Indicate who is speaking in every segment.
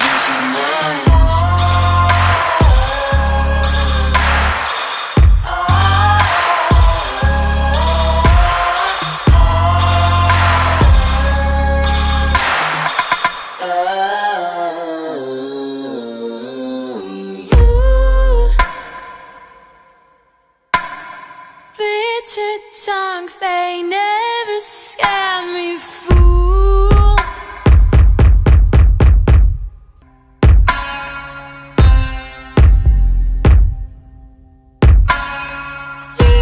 Speaker 1: translucent mind.
Speaker 2: Bitter tongues, they never scan me, fool. You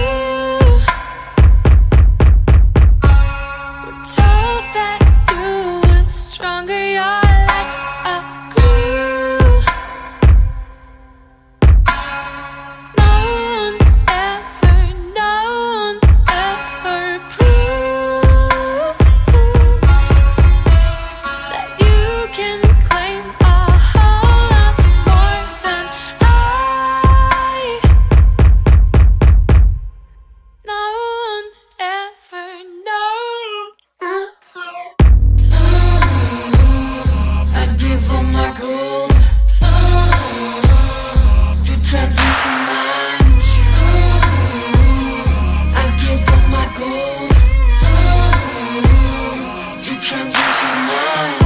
Speaker 2: were told that you were stronger, you're like a glue. No one ever proved that you can claim a whole lot more than I. No one ever known.
Speaker 1: I'd give all my gold to translucent minds. I'd give all my gold to translucent minds.